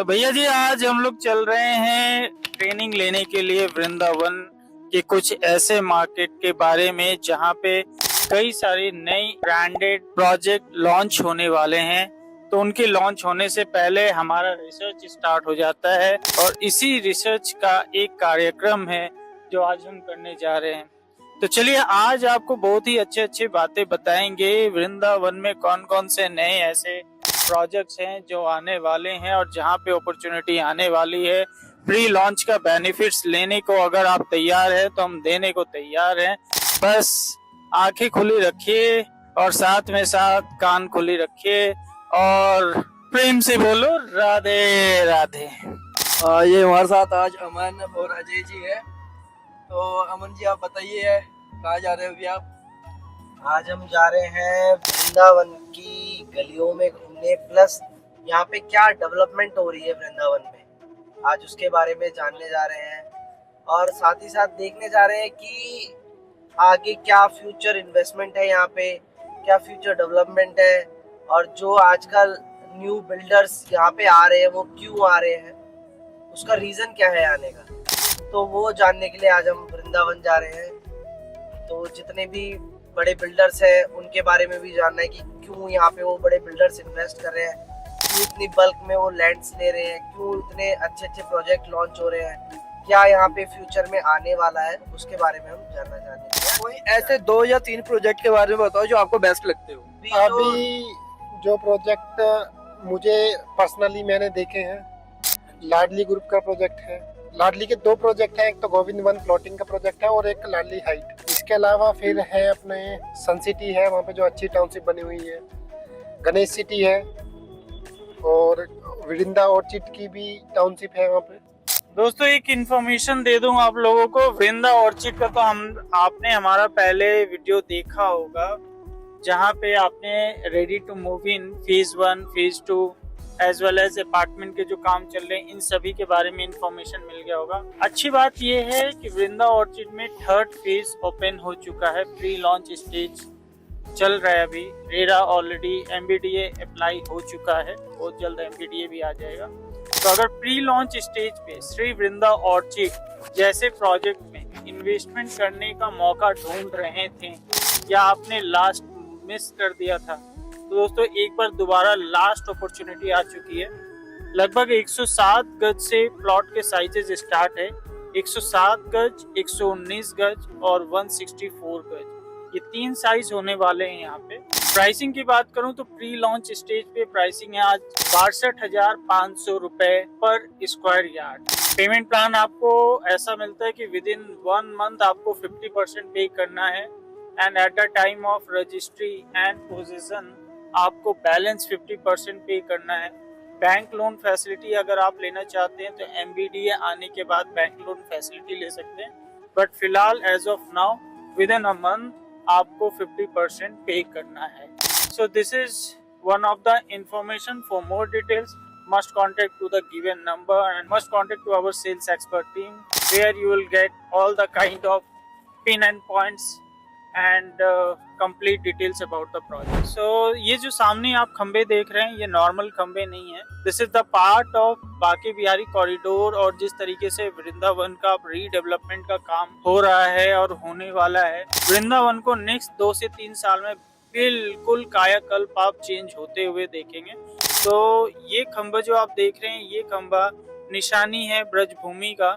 तो भैया जी आज हम लोग चल रहे हैं ट्रेनिंग लेने के लिए वृंदावन के कुछ ऐसे मार्केट के बारे में जहां पे कई सारे नई ब्रांडेड प्रोजेक्ट लॉन्च होने वाले हैं। तो उनके लॉन्च होने से पहले हमारा रिसर्च स्टार्ट हो जाता है और इसी रिसर्च का एक कार्यक्रम है जो आज हम करने जा रहे हैं। तो चलिए आज आपको बहुत ही अच्छे अच्छे बातें बताएंगे वृंदावन में कौन कौन से नए ऐसे प्रोजेक्ट्स हैं जो आने वाले हैं और जहां पे अपॉर्चुनिटी आने वाली है। प्री लॉन्च का बेनिफिट्स लेने को अगर आप तैयार हैं तो हम देने को तैयार हैं। बस आंखें खुली रखिए और साथ में साथ कान खुली रखिए और प्रेम से बोलो राधे राधे। ये हमारे साथ आज अमन और अजय जी है। तो अमन जी आप बताइए कहाँ जा रहे हो अभी आप? आज हम जा रहे हैं वृंदावन की गलियों में घूमने, प्लस यहाँ पे क्या डेवलपमेंट हो रही है वृंदावन में, आज उसके बारे में जानने जा रहे हैं। और साथ ही साथ देखने जा रहे हैं कि आगे क्या फ्यूचर इन्वेस्टमेंट है यहाँ पे, क्या फ्यूचर डेवलपमेंट है, और जो आजकल न्यू बिल्डर्स यहाँ पे आ रहे हैं वो क्यों आ रहे हैं, उसका रीज़न क्या है आने का। तो वो जानने के लिए आज हम वृंदावन जा रहे हैं। तो जितने भी बड़े बिल्डर्स हैं उनके बारे में भी जानना है कि क्यों यहाँ पे वो बड़े बिल्डर्स इन्वेस्ट कर रहे हैं, क्यों इतनी बल्क में वो लैंड्स ले रहे हैं, क्यों इतने अच्छे अच्छे प्रोजेक्ट लॉन्च हो रहे हैं, क्या यहाँ पे फ्यूचर में आने वाला है, उसके बारे में हम जानना चाहते हैं। कोई ऐसे 2 या 3 प्रोजेक्ट के बारे में बताओ जो आपको बेस्ट लगते हो। अभी जो प्रोजेक्ट मुझे पर्सनली मैंने देखे हैं, लाडली ग्रुप का प्रोजेक्ट है। लाडली के 2 प्रोजेक्ट हैं, एक तो गोविंद वन फ्लोटिंग का प्रोजेक्ट है और एक लाडली हाइट। इसके अलावा फिर है अपने सन सिटी है, वहाँ पे जो अच्छी टाउनशिप बनी हुई है। गणेश सिटी है और वृंदा ऑर्चिड की भी टाउनशिप है वहाँ पे। दोस्तों एक इंफॉर्मेशन दे दूं आप लोगों को, वृंदा ऑर्चिड का तो आपने हमारा पहले वीडियो देखा होगा जहां पे आपने ready to move in phase 1 phase 2 as well as apartment के जो काम चल रहे हैं इन सभी के बारे में इंफॉर्मेशन मिल गया होगा। अच्छी बात यह है कि वृंदा ऑर्चिड में 3rd फेज ओपन हो चुका है, प्री लॉन्च स्टेज चल रहा है अभी। रेरा ऑलरेडी एमबीडीए अप्लाई हो चुका है, बहुत जल्द एमबीडीए भी आ जाएगा। तो अगर प्री लॉन्च स्टेज पे श्री वृंदा ऑर्चिड जैसे प्रोजेक्ट में इन्वेस्टमेंट करने का मौका ढूंढ रहे थे या आपने लास्ट मिस कर दिया था, तो दोस्तों एक बार दोबारा लास्ट अपॉर्चुनिटी आ चुकी है। लगभग 107 गज से प्लॉट के साइजेस स्टार्ट है, 107 गज, 119 गज और 164 गज, ये 3 साइज होने वाले हैं यहाँ पे। प्राइसिंग की बात करूं तो प्री लॉन्च स्टेज पे प्राइसिंग है आज 62,500 रुपए पर स्क्वायर यार्ड। पेमेंट प्लान आपको ऐसा मिलता है कि विद इन 1 मंथ आपको 50% पे करना है and at the time of registry and position आपको बैलेंस 50% पे करना है। बैंक लोन फैसिलिटी अगर आप लेना चाहते हैं तो एमबीडीए आने के बाद बैंक लोन फैसिलिटी ले सकते हैं, बट फिलहाल as of now within a month आपको 50% पे करना है। So this is one of the information. For more details must contact to the given number and must contact to our sales expert team where you will get all the kind of pin and points and complete details about the project. So ये जो सामने आप खंबे देख रहे हैं ये normal खंबे नहीं है, this is the part of Banke Bihari corridor. और जिस तरीके से वृंदावन का रीडेवलपमेंट का काम हो रहा है और होने वाला है, वृंदावन को नेक्स्ट 2 से 3 साल में बिल्कुल कायाकल्प आप चेंज होते हुए देखेंगे। तो ये खंबा जो आप देख रहे हैं ये खंबा निशानी है ब्रजभूमि का।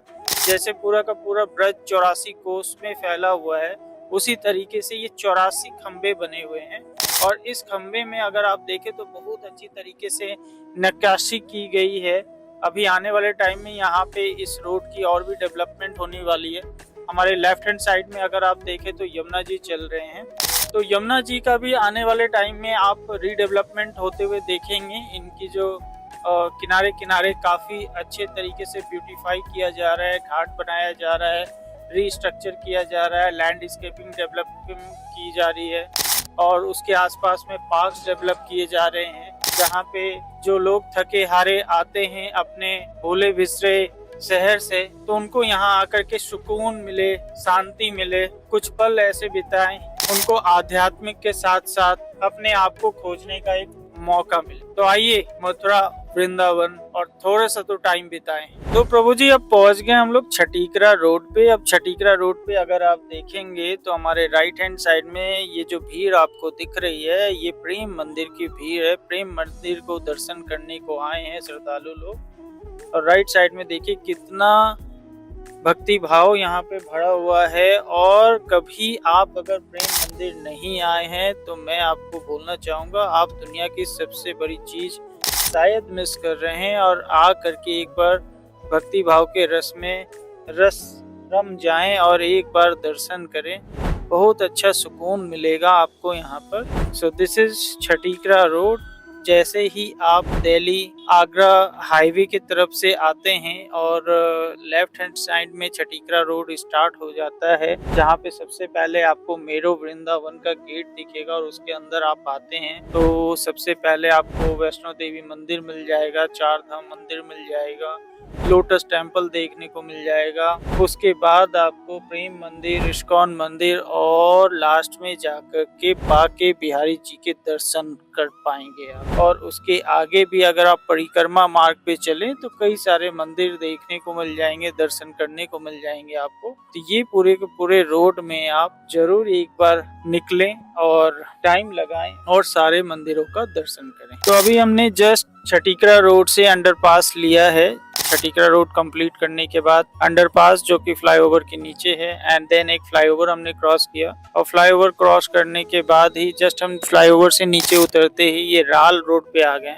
जैसे पूरा का पूरा ब्रज 84 कोस में फैला हुआ है, उसी तरीके से ये 84 खंबे बने हुए हैं। और इस खंबे में अगर आप देखें तो बहुत अच्छी तरीके से नक्काशी की गई है। अभी आने वाले टाइम में यहाँ पे इस रोड की और भी डेवलपमेंट होने वाली है। हमारे लेफ्ट हैंड साइड में अगर आप देखें तो यमुना जी चल रहे हैं, तो यमुना जी का भी आने वाले टाइम में आप रीडेवलपमेंट होते हुए देखेंगे। इनकी जो किनारे किनारे काफ़ी अच्छे तरीके से ब्यूटीफाई किया जा रहा है, घाट बनाया जा रहा है, रीस्ट्रक्चर किया जा रहा है, लैंडस्केपिंग डेवलपमेंट की जा रही है और उसके आसपास में पार्क्स डेवलप किए जा रहे हैं जहाँ पे जो लोग थके हारे आते हैं अपने भोले बिसरे शहर से, तो उनको यहाँ आकर के सुकून मिले, शांति मिले, कुछ पल ऐसे बिताएं, उनको आध्यात्मिक के साथ साथ अपने आप को खोजने का एक मौका मिले। तो आइए मथुरा वृंदावन और थोड़ा सा तो टाइम बिताएं। तो प्रभु जी अब पहुंच गए हम लोग छठीकरा रोड पे। अब छठीकरा रोड पे अगर आप देखेंगे तो हमारे राइट हैंड साइड में ये जो भीड़ आपको दिख रही है, ये प्रेम मंदिर की भीड़ है। प्रेम मंदिर को दर्शन करने को आए हैं श्रद्धालु लोग। और राइट साइड में देखिए कितना भक्ति भाव यहाँ पे भरा हुआ है। और कभी आप अगर प्रेम मंदिर नहीं आए हैं तो मैं आपको बोलना चाहूँगा, आप दुनिया की सबसे बड़ी चीज शायद मिस कर रहे हैं। और आ करके एक बार भक्ति भाव के रस में रम जाएं और एक बार दर्शन करें, बहुत अच्छा सुकून मिलेगा आपको यहाँ पर। So this is Chhatikara road. जैसे ही आप दिल्ली आगरा हाईवे की तरफ से आते हैं और लेफ्ट हैंड साइड में छठीकरा रोड स्टार्ट हो जाता है, जहाँ पे सबसे पहले आपको मेरो वृंदावन का गेट दिखेगा और उसके अंदर आप आते हैं तो सबसे पहले आपको वैष्णो देवी मंदिर मिल जाएगा, चार धाम मंदिर मिल जाएगा, लोटस टेम्पल देखने को मिल जाएगा। उसके बाद आपको प्रेम मंदिर, इस्कॉन मंदिर और लास्ट में जाकर के बाके बिहारी जी के दर्शन कर पाएंगे आप। और उसके आगे भी अगर आप परिक्रमा मार्ग पे चलें तो कई सारे मंदिर देखने को मिल जाएंगे, दर्शन करने को मिल जाएंगे आपको। तो ये पूरे के पूरे रोड में आप जरूर एक बार निकलें और टाइम लगाएं और सारे मंदिरों का दर्शन करें। तो अभी हमने जस्ट छठीकरा रोड से अंडरपास लिया है। छठीकरा रोड कंप्लीट करने के बाद अंडरपास जो कि फ्लाईओवर के नीचे है, एंड देन एक फ्लाईओवर हमने क्रॉस किया। और फ्लाईओवर क्रॉस करने के बाद ही जस्ट हम फ्लाईओवर से नीचे उतरते ही ये राल रोड पे आ गए।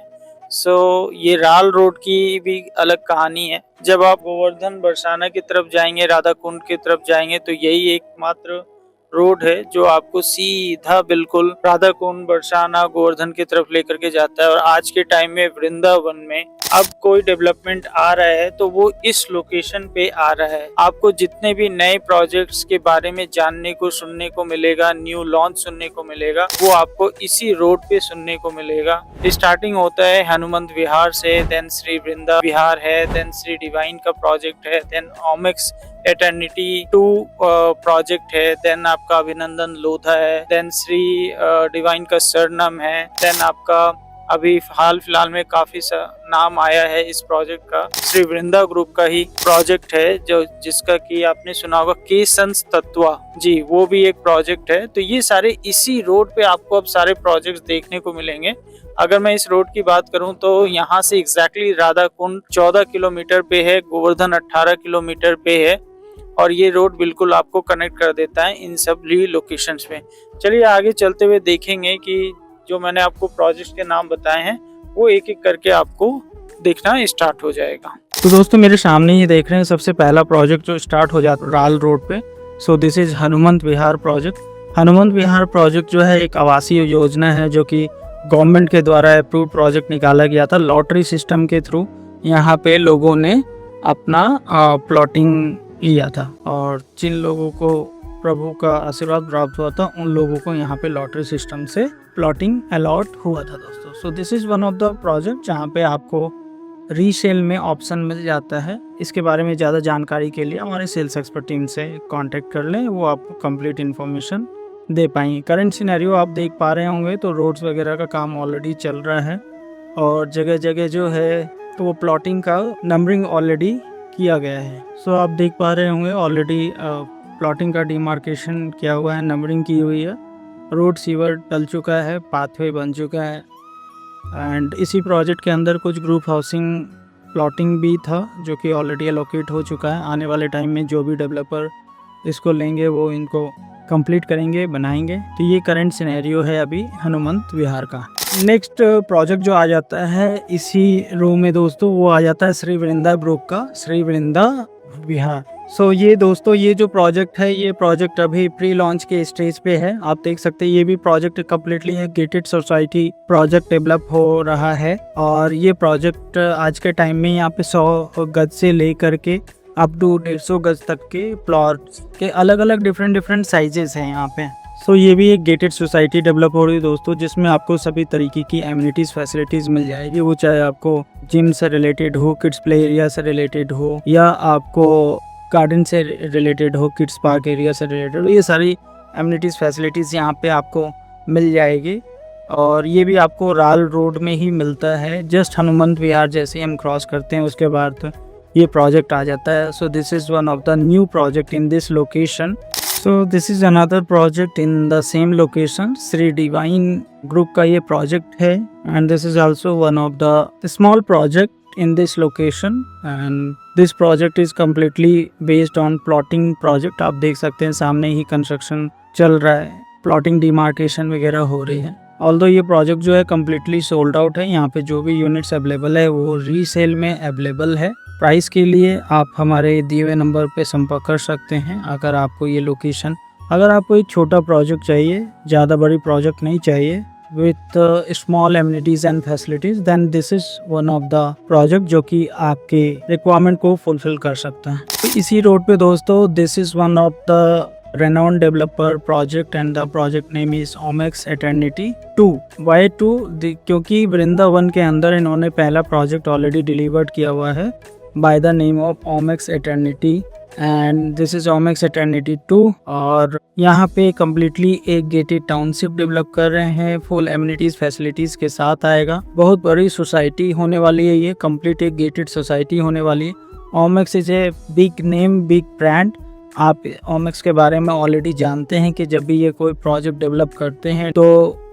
सो ये राल रोड की भी अलग कहानी है। जब आप गोवर्धन बरसाना की तरफ जाएंगे, राधा कुंड की तरफ जाएंगे, तो यही एकमात्र रोड है जो आपको सीधा बिल्कुल राधा कुंड, बरसाना, गोवर्धन की तरफ लेकर के जाता है। और आज के टाइम में वृंदावन में अब कोई डेवलपमेंट आ रहा है तो वो इस लोकेशन पे आ रहा है। आपको जितने भी नए प्रोजेक्ट्स के बारे में जानने को, सुनने को मिलेगा, न्यू लॉन्च सुनने को मिलेगा, वो आपको इसी रोड पे सुनने को मिलेगा। स्टार्टिंग होता है हनुमंत विहार से, देन श्री वृंदा विहार है, देन श्री डिवाइन का प्रोजेक्ट है, देन ओमिक्स एटर्निटी 2 प्रोजेक्ट है, देन आपका अभिनंदन लोधा है, देन श्री डिवाइन का सरनम है, देन आपका अभी हाल फिलहाल में काफी नाम आया है इस प्रोजेक्ट का, श्री वृंदा ग्रुप का ही प्रोजेक्ट है जो जिसका कि आपने सुना होगा के संस तत्वा जी, वो भी एक प्रोजेक्ट है। तो ये सारे इसी रोड पे आपको अब सारे प्रोजेक्ट्स देखने को मिलेंगे। अगर मैं इस रोड की बात करूं तो यहाँ से एग्जैक्टली राधा कुंड 14 किलोमीटर पे है, गोवर्धन 18 किलोमीटर पे है और ये रोड बिल्कुल आपको कनेक्ट कर देता है इन सब लोकेशंस में। चलिए आगे चलते हुए देखेंगे कि जो मैंने आपको प्रोजेक्ट के नाम बताए हैं वो एक एक करके आपको देखना स्टार्ट हो जाएगा। तो दोस्तों मेरे सामने ही देख रहे हैं सबसे पहला प्रोजेक्ट जो स्टार्ट हो जाता है राल रोड पे। सो this is Hanumant Vihar project. Hanumant Vihar project जो है एक आवासीय योजना है जो कि गवर्नमेंट के द्वारा अप्रूव प्रोजेक्ट निकाला गया था। लॉटरी सिस्टम के थ्रू यहाँ पे लोगों ने अपना प्लॉटिंग किया था और जिन लोगों को प्रभु का आशीर्वाद प्राप्त हुआ था उन लोगों को यहाँ पे लॉटरी सिस्टम से प्लॉटिंग अलॉट हुआ था दोस्तों। So this is one of the project जहाँ पे आपको रीसेल में ऑप्शन मिल जाता है। इसके बारे में ज़्यादा जानकारी के लिए हमारे सेल्स एक्सपर्ट टीम से कांटेक्ट कर लें, वो आपको कंप्लीट इन्फॉर्मेशन दे पाएंगे। करंट सिनेरियो आप देख पा रहे होंगे तो रोड्स वगैरह का काम ऑलरेडी चल रहा है और जगह जगह जो है तो वो प्लॉटिंग का नंबरिंग ऑलरेडी किया गया है। सो आप देख पा रहे होंगे ऑलरेडी प्लॉटिंग का डिमार्केशन किया हुआ है, नंबरिंग की हुई है, रोड सीवर डल चुका है, पाथवे बन चुका है। एंड इसी प्रोजेक्ट के अंदर कुछ ग्रुप हाउसिंग प्लॉटिंग भी था जो कि ऑलरेडी एलोकेट हो चुका है। आने वाले टाइम में जो भी डेवलपर इसको लेंगे वो इनको कंप्लीट करेंगे, बनाएंगे। तो ये करंट सिनेरियो है अभी हनुमंत विहार का। नेक्स्ट प्रोजेक्ट जो आ जाता है इसी रो में दोस्तों, वो आ जाता है श्री वृंदा ग्रुप का श्री वृंदा विहार। सो ये दोस्तों ये जो प्रोजेक्ट है ये प्रोजेक्ट अभी प्री लॉन्च के स्टेज पे है। आप देख सकते हैं ये भी प्रोजेक्ट कम्प्लीटली एक गेटेड सोसाइटी प्रोजेक्ट डेवलप हो रहा है और ये प्रोजेक्ट आज के टाइम में यहाँ पे 100 गज से लेकर के अप टू 150 गज तक के प्लॉट्स के अलग अलग डिफरेंट साइजेस हैं यहाँ पे। सो ये भी एक गेटेड सोसाइटी डेवलप हो रही है दोस्तों, जिसमें आपको सभी तरीके की एमिनिटीज़ फैसिलिटीज़ मिल जाएगी। वो चाहे आपको जिम से रिलेटेड हो, किड्स प्ले एरिया से रिलेटेड हो, या आपको गार्डन से रिलेटेड हो, किड्स पार्क एरिया से रिलेटेड हो, ये सारी एमिनिटीज़ फैसिलिटीज़ यहाँ पे आपको मिल जाएगी। और ये भी आपको राल रोड में ही मिलता है, जस्ट हनुमंत विहार जैसे हम क्रॉस करते हैं उसके बाद तो ये प्रोजेक्ट आ जाता है। So this is one of the new project in this location. So this is another project in the same location, Shri divine group का ये प्रोजेक्ट है and this is also one of the small project in this location and this project is completely based on plotting project. आप देख सकते हैं सामने ही construction चल रहा है, प्लॉटिंग डिमार्केशन वगैरह हो रही है। ऑल्दो ये प्रोजेक्ट जो है कम्प्लीटली सोल्ड आउट है, यहाँ पे जो भी यूनिट्स अवेलेबल है वो रीसेल में अवेलेबल है। प्राइस के लिए आप हमारे दिए हुए नंबर पे संपर्क कर सकते हैं। अगर आपको ये लोकेशन, अगर आपको एक छोटा प्रोजेक्ट चाहिए, ज़्यादा बड़ी प्रोजेक्ट नहीं चाहिए, with small amenities and facilities, then this is one of the project जो कि आपके रिक्वायरमेंट को फुलफिल कर सकता है। तो इसी रोड पे दोस्तों, this is one of the renowned developer project and the project name is Omex Eternity 2। Why 2? क्योंकि वृंदावन के अंदर इन्होंने पहला प्रोजेक्ट ऑलरेडी डिलीवर्ड किया हुआ है by the name of Omex Eternity and this is Omex Eternity 2। और यहाँ पे कम्प्लीटली एक गेटेड टाउनशिप डेवलप कर रहे हैं, फुल एमिनिटीज फैसिलिटीज के साथ आएगा। बहुत बड़ी सोसाइटी होने वाली है, ये कंप्लीट एक गेटेड सोसाइटी होने वाली है। Omex is a big name, big brand. आप Omex के बारे में ऑलरेडी जानते हैं कि जब भी ये कोई प्रोजेक्ट डेवलप करते हैं तो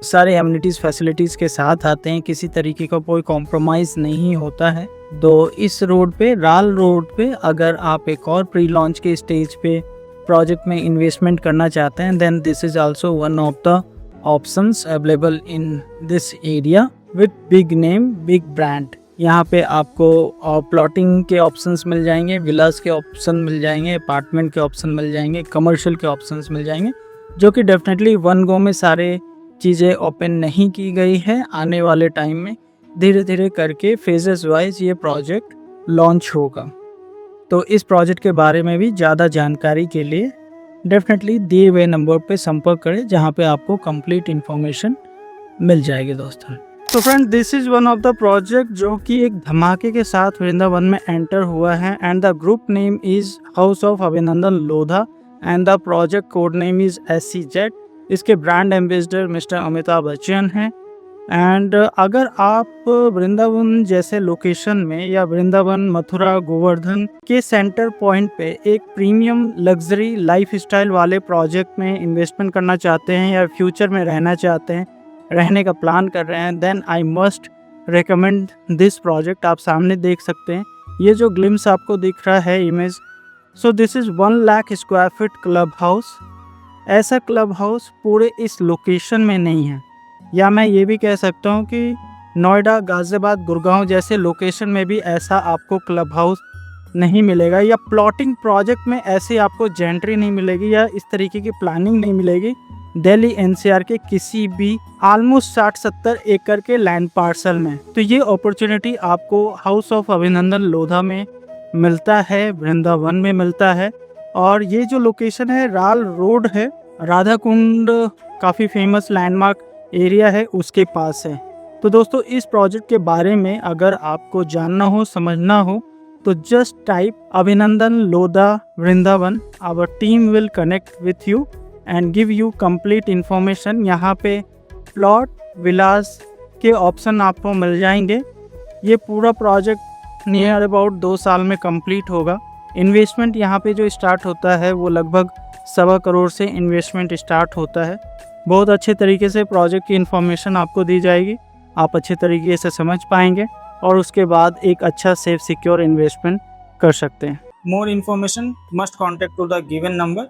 सारे एमिनिटीज़ फैसिलिटीज़ के साथ आते हैं, किसी तरीके का कोई कॉम्प्रोमाइज़ नहीं होता है। तो इस रोड पे, राल रोड पे, अगर आप एक और प्री लॉन्च के स्टेज पे प्रोजेक्ट में इन्वेस्टमेंट करना चाहते हैं, then this is also one of the options available in this area with big name, big brand. यहाँ पे आपको प्लॉटिंग के ऑप्शंस मिल जाएंगे, विलास के ऑप्शन मिल जाएंगे, अपार्टमेंट के ऑप्शन मिल जाएंगे, कमर्शियल के ऑप्शंस मिल जाएंगे, जो कि डेफिनेटली वन गो में सारे चीज़ें ओपन नहीं की गई है। आने वाले टाइम में धीरे धीरे करके फेजेस वाइज ये प्रोजेक्ट लॉन्च होगा। तो इस प्रोजेक्ट के बारे में भी ज़्यादा जानकारी के लिए डेफिनेटली दिए हुए नंबर पे संपर्क करें, जहाँ पे आपको कंप्लीट इन्फॉर्मेशन मिल जाएगी दोस्तों। तो friend, this is one of the project जो कि एक धमाके के साथ वृंदावन में एंटर हुआ है and the group name is House of Abhinandan Lodha and the project code name is SCZ। इसके brand ambassador mister Amitabh Bachchan हैं। एंड अगर आप वृंदावन जैसे लोकेशन में या वृंदावन, मथुरा, गोवर्धन के सेंटर पॉइंट पे एक प्रीमियम लग्जरी लाइफ स्टाइल वाले प्रोजेक्ट में इन्वेस्टमेंट करना चाहते हैं या फ्यूचर में रहना चाहते हैं, रहने का प्लान कर रहे हैं, then I must recommend this project. आप सामने देख सकते हैं ये जो ग्लिम्स आपको दिख रहा है image, so this is 1 lakh square feet club house. ऐसा क्लब हाउस पूरे इस लोकेशन में नहीं है, या मैं ये भी कह सकता हूँ कि नोएडा, गाज़ियाबाद, गुड़गांव जैसे लोकेशन में भी ऐसा आपको क्लब हाउस नहीं मिलेगा, या प्लॉटिंग प्रोजेक्ट में ऐसे आपको जेंट्री नहीं मिलेगी, या इस तरीके की प्लानिंग नहीं मिलेगी दिल्ली NCR के किसी भी ऑलमोस्ट 60-70 एकड़ के लैंड पार्सल में। तो ये अपॉर्चुनिटी आपको हाउस ऑफ अभिनंदन लोधा में मिलता है, वृंदावन में मिलता है। और ये जो लोकेशन है राल रोड है, राधा कुंड काफ़ी फेमस लैंडमार्क एरिया है, उसके पास है। तो दोस्तों, इस प्रोजेक्ट के बारे में अगर आपको जानना हो, समझना हो, तो just type Abhinandan Lodha Vrindavan. Our team will connect with you and give you complete information. यहाँ पे प्लॉट, विलास के ऑप्शन आपको मिल जाएंगे। ये पूरा प्रोजेक्ट नियर अबाउट 2 साल में कंप्लीट होगा। इन्वेस्टमेंट यहाँ पे जो स्टार्ट होता है वो लगभग 1.25 करोड़ से इन्वेस्टमेंट स्टार्ट होता है। बहुत अच्छे तरीके से प्रोजेक्ट की इन्फॉर्मेशन आपको दी जाएगी, आप अच्छे तरीके से समझ पाएंगे और उसके बाद एक अच्छा सेफ सिक्योर इन्वेस्टमेंट कर सकते हैं। More information must contact to the given number.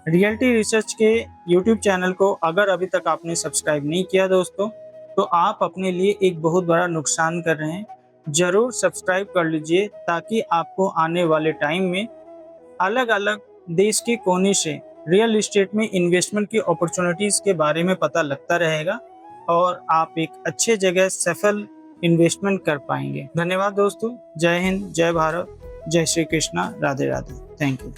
Reality research के यूट्यूब चैनल को अगर अभी तक आपने सब्सक्राइब नहीं किया दोस्तों, तो आप अपने लिए एक बहुत बड़ा नुकसान कर रहे हैं। ज़रूर सब्सक्राइब कर लीजिए ताकि आपको आने वाले टाइम में अलग अलग देश के कोने से रियल एस्टेट में इन्वेस्टमेंट की अपॉर्चुनिटीज़ के बारे में पता लगता रहेगा और आप एक अच्छे जगह सफल इन्वेस्टमेंट कर पाएंगे। धन्यवाद दोस्तों। जय हिंद, जय भारत, जय श्री कृष्णा, राधे राधे। Thank you.